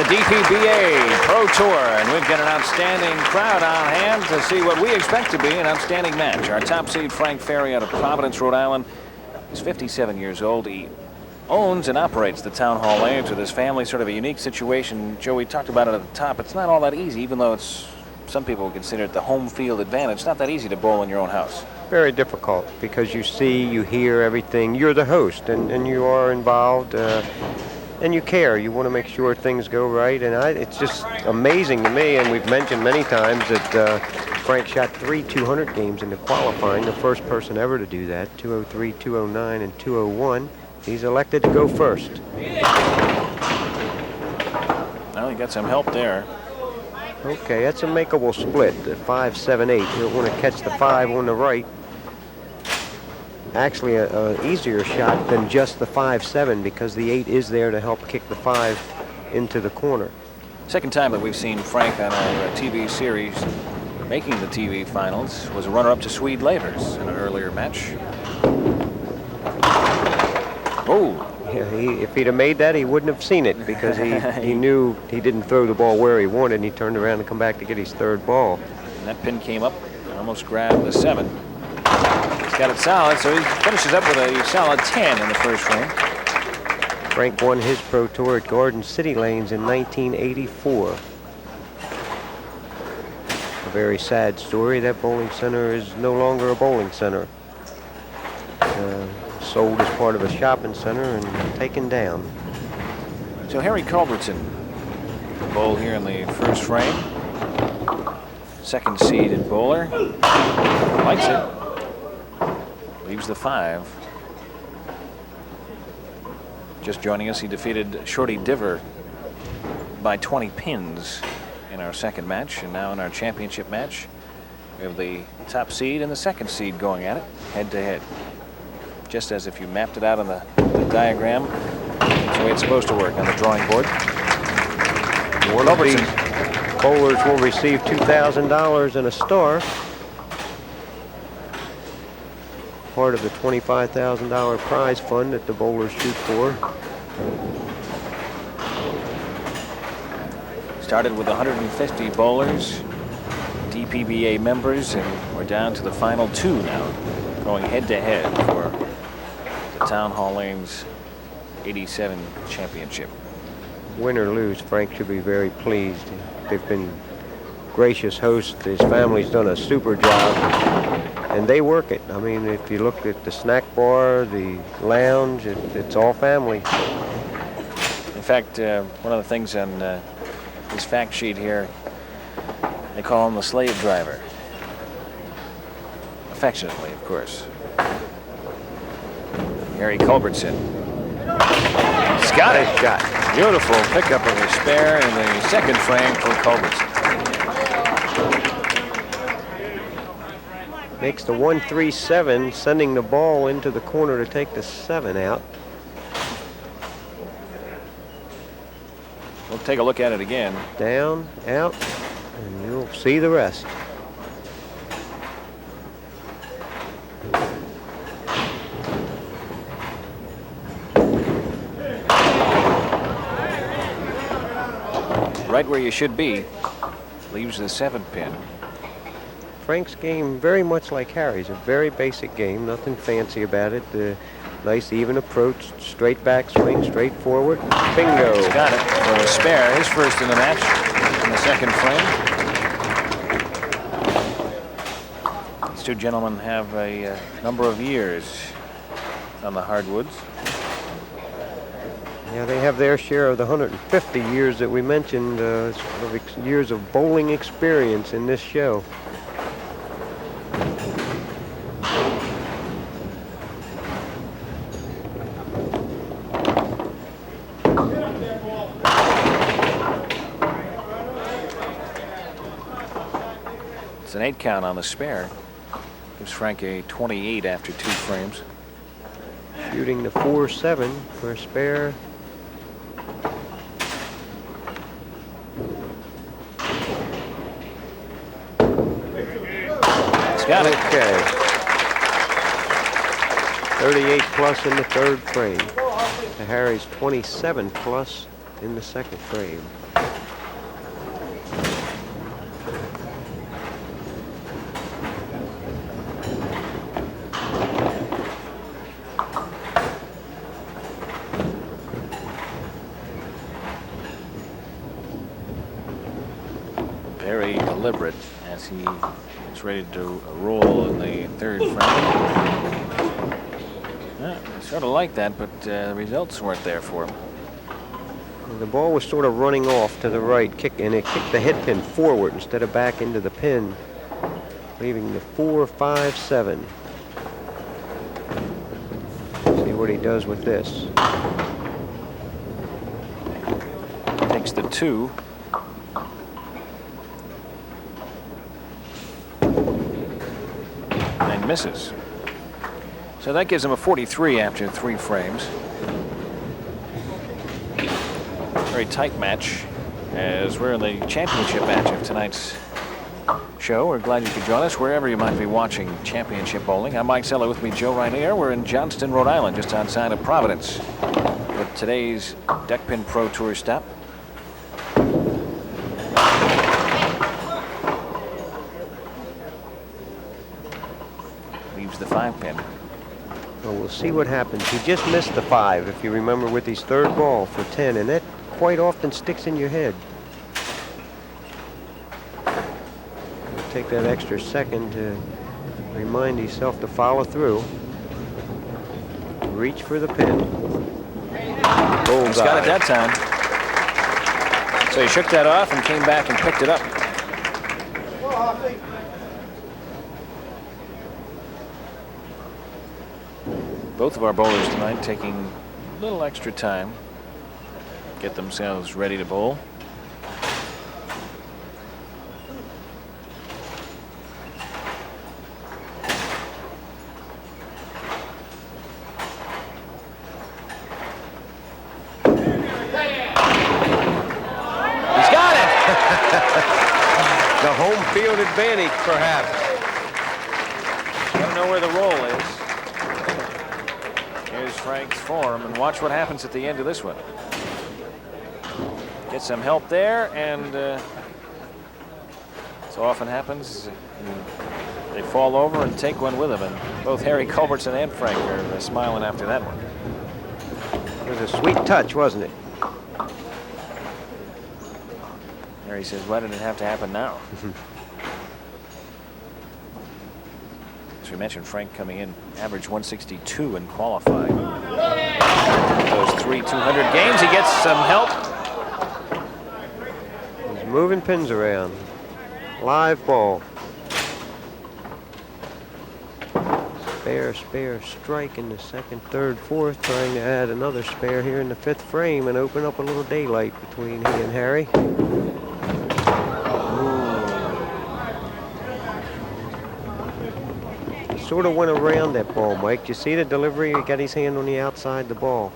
the DPBA Pro Tour, and we've got an outstanding crowd on hand to see what we expect to be an outstanding match. Our top seed, Frank Ferri, out of Providence, Rhode Island, is 57 years old. He owns and operates the Town Hall Lanes with his family. Sort of a unique situation. Joe, we talked about it at the top. It's not all that easy, even though it's, some people consider it the home field advantage. It's not that easy to bowl in your own house. Very difficult because you see, you hear everything. You're the host, and you are involved, and you care. You want to make sure things go right. And it's just amazing to me, and we've mentioned many times that Frank shot 3 200 games into qualifying, the first person ever to do that, 203, 209, and 201. He's elected to go first. Well, he got some help there. Okay, that's a makeable split, the 5-7-8. You don't want to catch the 5 on the right. Actually, an easier shot than just the 5-7 because the 8 is there to help kick the 5 into the corner. Second time that we've seen Frank on our TV series making the TV finals was a runner-up to Swede Lavers in an earlier match. Oh. Yeah, if he'd have made that, he wouldn't have seen it because he knew he didn't throw the ball where he wanted, and he turned around and come back to get his third ball. And that pin came up and almost grabbed the 7. He's got it solid, so he finishes up with a solid 10 in the first frame. Frank won his Pro Tour at Garden City Lanes in 1984. A very sad story. That bowling center is no longer a bowling center. Sold as part of a shopping center and taken down. So Harry Culbertson bowl here in the first frame. Second seeded bowler. Likes it. Leaves the 5. Just joining us, he defeated Shorty Diver by 20 pins in our second match. And now in our championship match, we have the top seed and the second seed going at it head to head. Just as if you mapped it out on the diagram. That's the way it's supposed to work on the drawing board. One of these bowlers will receive $2,000 and a star. Part of the $25,000 prize fund that the bowlers shoot for. Started with 150 bowlers, DPBA members, and we're down to the final 2 now, going head to head for Town Hall Lanes 87 championship. Win or lose, Frank should be very pleased. They've been gracious hosts. His family's done a super job, and they work it. I mean, if you look at the snack bar, the lounge, it's all family. In fact, one of the things on this fact sheet here, they call him the slave driver. Affectionately, of course. Harry Culbertson. He's got it. Shot. Beautiful pickup of the spare in the second frame for Culbertson. Makes the 1-3-7, sending the ball into the corner to take the 7 out. We'll take a look at it again. Down, out, and you'll see the rest. Right where you should be. Leaves the 7 pin. Frank's game very much like Harry's, a very basic game, nothing fancy about it. The nice even approach, straight back swing, straight forward. Bingo. He's got it for a spare, his first in the match in the second frame. These two gentlemen have a number of years on the hardwoods. Yeah, they have their share of the 150 years that we mentioned, years of bowling experience in this show. It's an 8 count on the spare. Gives Frank a 28 after 2 frames. Shooting the 4-7 for a spare. Got it. Okay. 38 plus in the third frame. To Harry's 27 plus in the second frame. Very deliberate as he is ready to roll in the third frame. Sort of like that, but the results weren't there for him. The ball was sort of running off to the right, and it kicked the head pin forward instead of back into the pin, leaving the 4, 5, 7. See what he does with this. Takes the 2. And misses. So that gives him a 43 after 3 frames. Very tight match, as we're in the championship match of tonight's show. We're glad you could join us wherever you might be watching championship bowling. I'm Mike Sella, with me Joe Rainier. We're in Johnston, Rhode Island, just outside of Providence, with today's Duckpin Pro Tour stop. Leaves the 5 pin. Well, we'll see what happens. He just missed the 5, if you remember, with his third ball for 10, and that quite often sticks in your head. You'll take that extra second to remind yourself to follow through. Reach for the pin. Bullseye. He's got it that time. So he shook that off and came back and picked it up. Both of our bowlers tonight taking a little extra time, get themselves ready to bowl. He's got it! The home field advantage, perhaps. Don't know where the roll is. Here's Frank's form, and watch what happens at the end of this one. Get some help there, and so often happens, they fall over and take one with them, and both Harry Culbertson and Frank are smiling after that one. It was a sweet touch, wasn't it? Harry says, why did it have to happen now? As we mentioned, Frank coming in, average 162 in qualifying. Those 3 200 games, he gets some help. He's moving pins around. Live ball. Spare, strike in the second, third, fourth, trying to add another spare here in the 5th frame and open up a little daylight between he and Harry. Sort of went around that ball, Mike. You see the delivery? He got his hand on the outside the ball.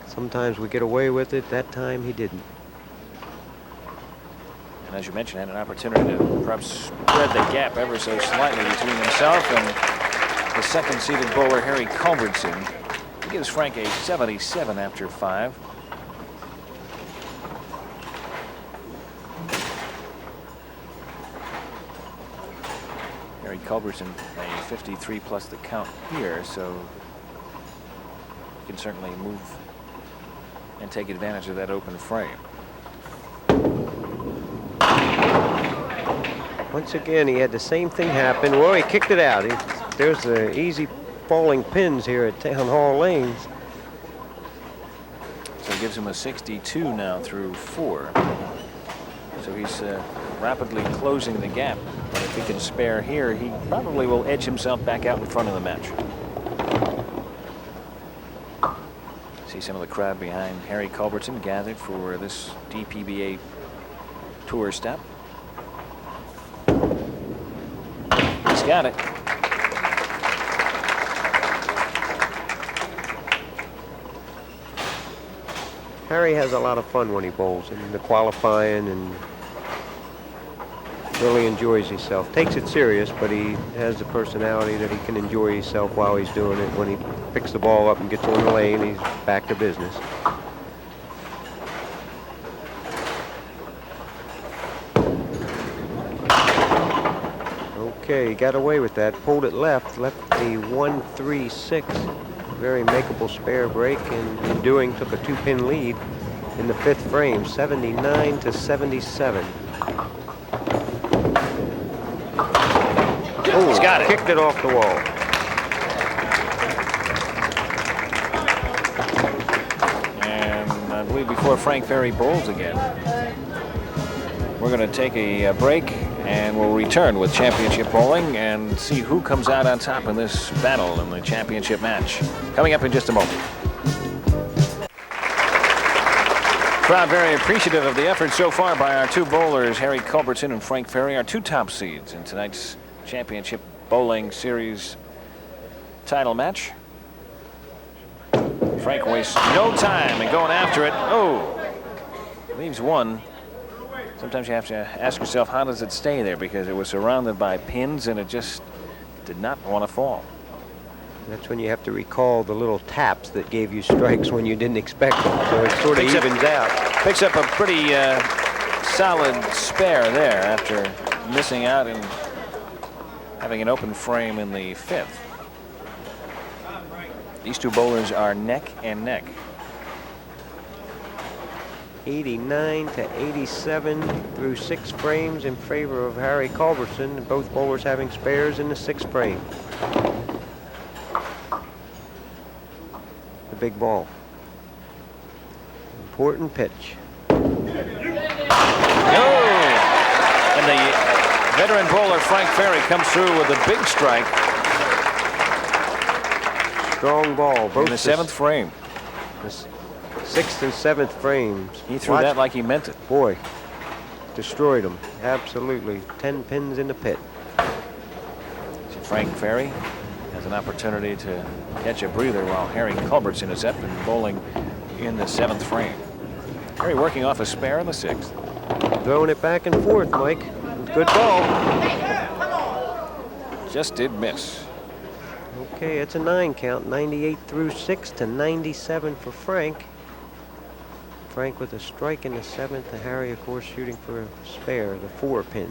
Sometimes we get away with it. That time he didn't. And as you mentioned, had an opportunity to perhaps spread the gap ever so slightly between himself and the second-seeded bowler, Harry Culbertson. He gives Frank a 77 after 5. Harry Culbertson a 53 plus the count here, so he can certainly move and take advantage of that open frame. Once again, he had the same thing happen. Well, he kicked it out. There's the easy falling pins here at Town Hall Lanes. So it gives him a 62 now through 4. So he's rapidly closing the gap. But if he can spare here, he probably will edge himself back out in front of the match. See some of the crowd behind Harry Culbertson gathered for this DPBA tour step. He's got it. Harry has a lot of fun when he bowls in the qualifying and really enjoys himself. Takes it serious, but he has the personality that he can enjoy himself while he's doing it. When he picks the ball up and gets on the lane, he's back to business. Okay, he got away with that. Pulled it left the 1-3-6. Very makeable spare break, and in doing took a 2-pin lead in the 5th frame, 79 to 77. Oh, he's got it. Kicked it off the wall. And I believe before Frank Ferri bowls again, we're going to take a break, and we'll return with championship bowling and see who comes out on top in this battle in the championship match. Coming up in just a moment. Crowd very appreciative of the effort so far by our 2 bowlers, Harry Culbertson and Frank Ferri, our 2 top seeds in tonight's championship bowling series title match. Frank wastes no time in going after it. Oh, leaves one. Sometimes you have to ask yourself, how does it stay there? Because it was surrounded by pins and it just did not want to fall. That's when you have to recall the little taps that gave you strikes when you didn't expect them. So it sort of evens out. Picks up a pretty solid spare there after missing out and having an open frame in the 5th. These 2 bowlers are neck and neck. 89 to 87 through 6 frames in favor of Harry Culbertson, both bowlers having spares in the 6th frame. The big ball. Important pitch. And the veteran bowler Frank Ferri comes through with a big strike. Strong ball. Both In the 7th frame. The 6th and 7th frames. He threw that like he meant it. Boy, destroyed him. Absolutely. 10 pins in the pit. So Frank Ferri has an opportunity to catch a breather while Harry Culbertson is up and bowling in the 7th frame. Ferri working off a spare in the 6th. Throwing it back and forth, Mike. Good ball. Just did miss. Okay, it's a 9 count. 98 through 6 to 97 for Frank. Frank with a strike in the 7th, and Harry, of course, shooting for a spare, the 4-pin.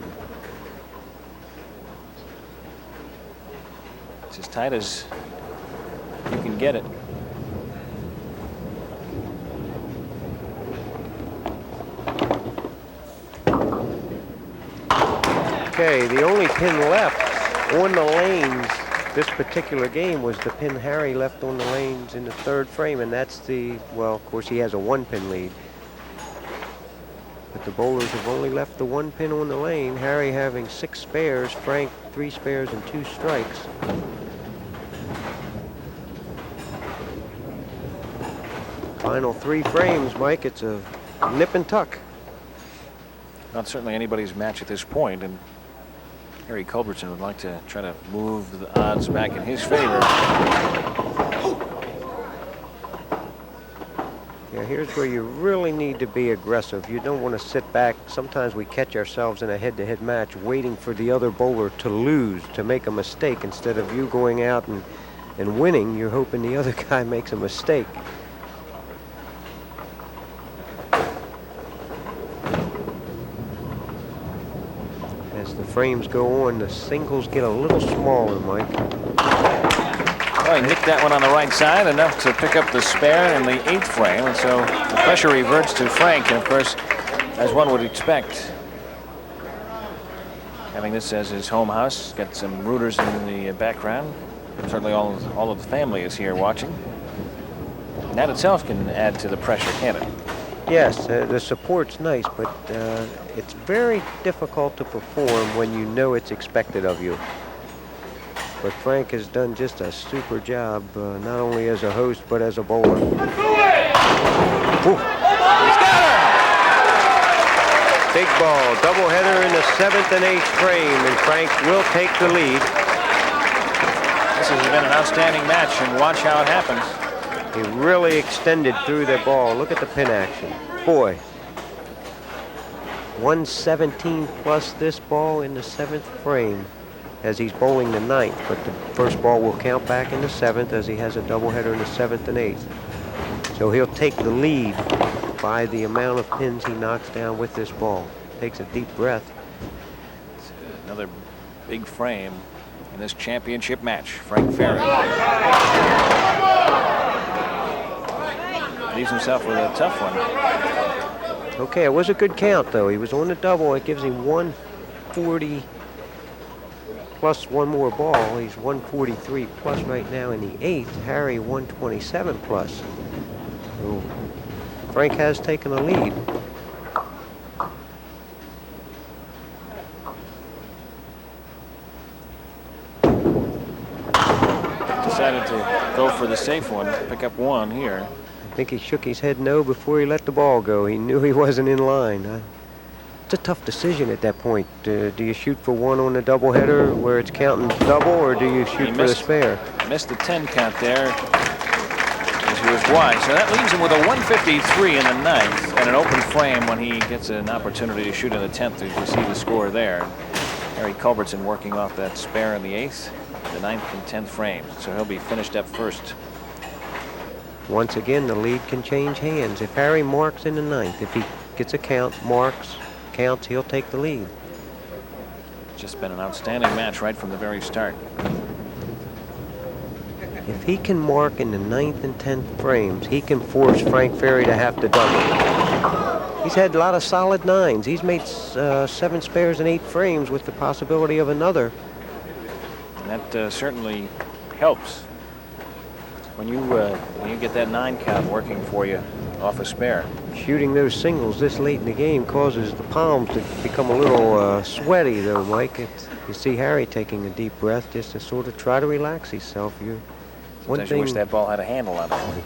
It's as tight as you can get it. Okay, the only pin left on the lanes this particular game was the pin Harry left on the lanes in the 3rd frame, and that's the, well, of course, he has a 1-pin lead. But the bowlers have only left the 1 pin on the lane. Harry having 6 spares, Frank 3 spares and 2 strikes. Final 3 frames, Mike. It's a nip and tuck. Not certainly anybody's match at this point, and Harry Culbertson would like to try to move the odds back in his favor. Yeah, here's where you really need to be aggressive. You don't want to sit back. Sometimes we catch ourselves in a head-to-head match waiting for the other bowler to lose, to make a mistake. Instead of you going out and winning, you're hoping the other guy makes a mistake. As the frames go on, the singles get a little smaller, Mike. Well, he nicked that one on the right side, enough to pick up the spare in the 8th frame, and so the pressure reverts to Frank, and of course, as one would expect, having this as his home house, got some rooters in the background. Certainly all of the family is here watching. And that itself can add to the pressure, can't it? Yes, the support's nice, but it's very difficult to perform when you know it's expected of you. But Frank has done just a super job, not only as a host, but as a bowler. He's got her! Big ball, doubleheader in the 7th and 8th frame, and Frank will take the lead. This has been an outstanding match, and watch how it happens. He really extended through the ball. Look at the pin action. Boy. 117 plus this ball in the 7th frame as he's bowling the 9th, but the first ball will count back in the 7th as he has a doubleheader in the 7th and 8th. So he'll take the lead by the amount of pins he knocks down with this ball. Takes a deep breath. It's another big frame in this championship match. Frank Ferri leaves himself with a tough one. Okay, it was a good count, though. He was on the double. It gives him 140 plus one more ball. He's 143 plus right now in the 8th. Harry 127 plus. So Frank has taken a lead. Decided to go for the safe one, pick up one here. I think he shook his head no before he let the ball go. He knew he wasn't in line. It's a tough decision at that point. Do you shoot for one on the doubleheader where it's counting double, or do you shoot for the spare? Missed the 10 count there as he was wide. So that leaves him with a 153 in the 9th and an open frame when he gets an opportunity to shoot in the 10th. As you see the score there. Harry Culbertson working off that spare in the 8th, the 9th and 10th frame. So he'll be finished up first. Once again, the lead can change hands. If Harry marks in the 9th, if he gets a count, marks, counts, he'll take the lead. Just been an outstanding match right from the very start. If he can mark in the 9th and 10th frames, he can force Frank Ferri to have to double. He's had a lot of solid 9s. He's made 7 spares in 8 frames with the possibility of another. And that certainly helps when you get that 9 count working for you off a spare. Shooting those singles this late in the game causes the palms to become a little sweaty, though, Mike. You see Harry taking a deep breath just to sort of try to relax himself. Sometimes you wish that ball had a handle on it.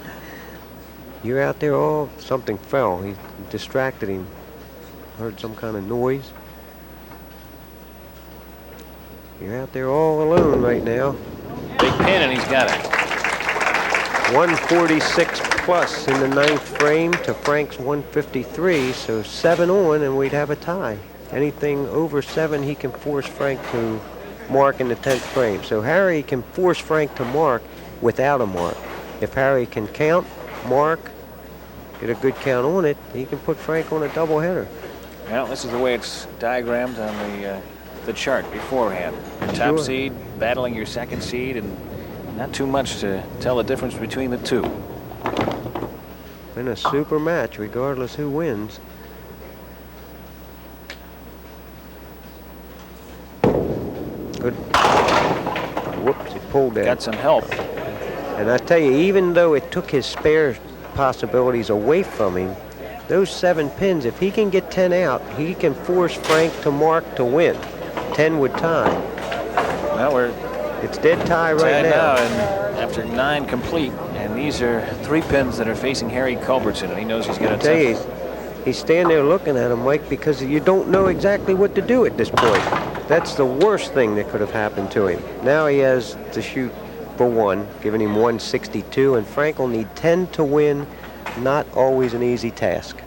You're out there, something fell. He distracted him. Heard some kind of noise. You're out there all alone right now. Big pin, and he's got it. 146 plus in the 9th frame to Frank's 153, so 7 on, and we'd have a tie. Anything over 7, he can force Frank to mark in the 10th frame. So Harry can force Frank to mark without a mark. If Harry can count, mark, get a good count on it, he can put Frank on a doubleheader. Well, this is the way it's diagrammed on the chart beforehand. Top seed battling your 2nd seed, and not too much to tell the difference between the two. Been a super match, regardless who wins. Good. Whoops, he pulled that. Got some help. And I tell you, even though it took his spare possibilities away from him, those 7 pins, if he can get 10 out, he can force Frank to mark to win. 10 would tie. Well, it's dead tie right now. And after 9 complete, and these are 3 pins that are facing Harry Culbertson, and he knows he's got to he's standing there looking at him, Mike, because you don't know exactly what to do at this point. That's the worst thing that could have happened to him. Now he has to shoot for 1, giving him 162, and Frank will need 10 to win. Not always an easy task.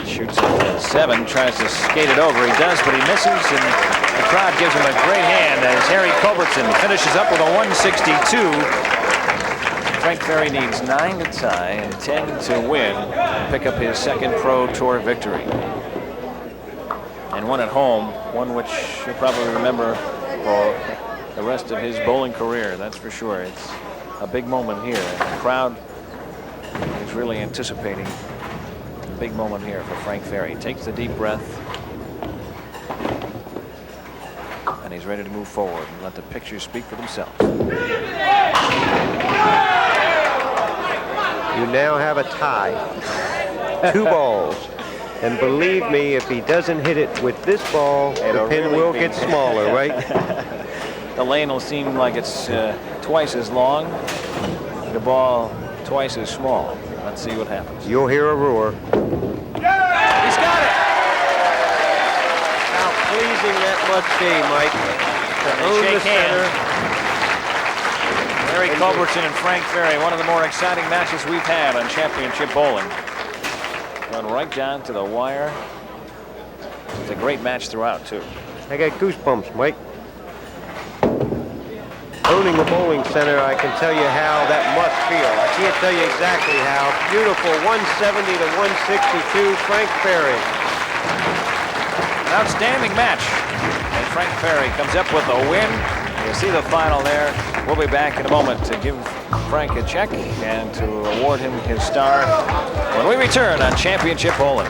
Shoots at 7, tries to skate it over. He does, but he misses, and the crowd gives him a great hand as Harry Culbertson finishes up with a 162. Frank Ferri needs 9 to tie and 10 to win and pick up his 2nd Pro Tour victory. And one at home, one which you'll probably remember for the rest of his bowling career, that's for sure. It's a big moment here. The crowd is really anticipating a big moment here for Frank Ferri. Takes a deep breath, and he's ready to move forward and let the pictures speak for themselves. You now have a tie. 2 balls. And believe me, if he doesn't hit it with this ball, the pin will get smaller, right? The lane will seem like it's twice as long, the ball twice as small. Let's see what happens. You'll hear a roar. He's got it! How pleasing that must be, Mike. To own the center. Harry Culbertson and Frank Ferri, one of the more exciting matches we've had on championship bowling. Gone right down to the wire. It's a great match throughout, too. I got goosebumps, Mike. Owning a bowling center, I can tell you how that must feel. I can't tell you exactly how. Beautiful 170 to 162, Frank Ferri. An outstanding match. And Frank Ferri comes up with a win. You see the final there. We'll be back in a moment to give Frank a check and to award him his star when we return on Championship Bowling.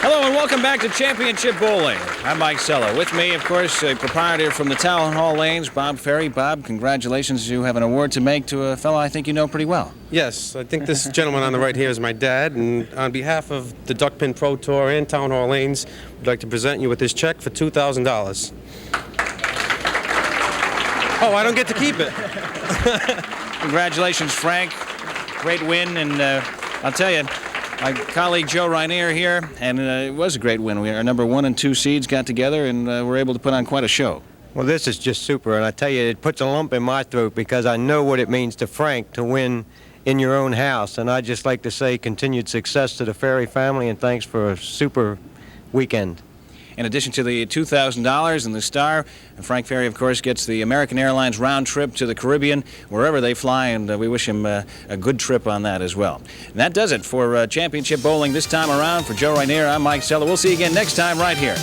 Hello and welcome back to Championship Bowling. I'm Mike Sella. With me, of course, a proprietor from the Town Hall Lanes, Bob Ferri. Bob, congratulations. You have an award to make to a fellow I think you know pretty well. Yes, I think this gentleman on the right here is my dad, and on behalf of the Duckpin Pro Tour and Town Hall Lanes, we'd like to present you with this check for $2,000. Oh, I don't get to keep it. Congratulations, Frank. Great win, and I'll tell you, my colleague Joe Rainier here, and it was a great win. Our number 1 and 2 seeds got together and were able to put on quite a show. Well, this is just super, and I tell you, it puts a lump in my throat because I know what it means to Frank to win in your own house, and I'd just like to say continued success to the Ferri family, and thanks for a super weekend. In addition to the $2,000 and the star, Frank Ferri, of course, gets the American Airlines round trip to the Caribbean, wherever they fly, and we wish him a good trip on that as well. And that does it for Championship Bowling this time around. For Joe Rainier, I'm Mike Sella. We'll see you again next time right here.